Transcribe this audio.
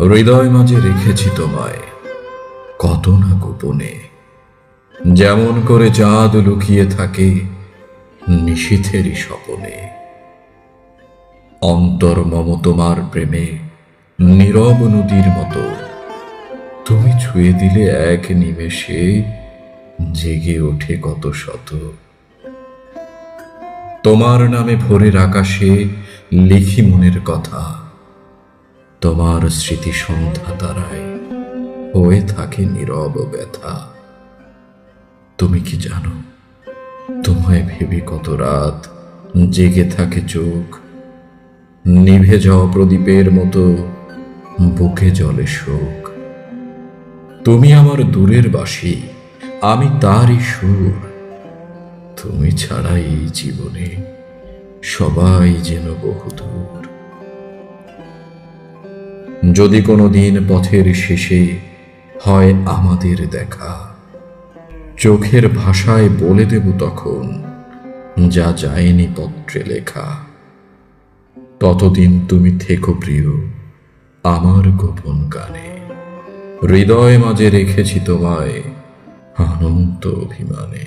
হৃদয় মাঝে রেখেছি তোমায় কত না গোপনে, যেমন করে চাঁদ লুকিয়ে থাকে নিশীথেরই স্বপনে। অন্তর মম তোমার প্রেমে নীরব নদীর মতো, তুমি ছুঁয়ে দিলে এক নিমেষে জেগে ওঠে কত শত। তোমার নামে ভোরের আকাশে লিখি মনের কথা, তোমার স্মৃতি সন্ধ্যা তারায় হয়ে থাকে নীরব ব্যথা। তুমি কি জানো, তোমায় ভেবে কত রাত জেগে থাকে চোখ, নিভে যাওয়া প্রদীপের মতো বুকে জলে শোক। তুমি আমার দূরের বাসি, আমি তারই সুর, তুমি ছাড়া এই জীবনে সবাই যেন বহুদূর। যদি কোনো দিন পথের শেষে হয় আমাদের দেখা, চোখের ভাষায় বলে দেব তখন যা যায়নি পত্রে লেখা। ততদিন তুমি থেকো প্রিয় আমার গোপন গানে, হৃদয় মাঝে রেখেছি তোমায় অনন্ত অভিমানে।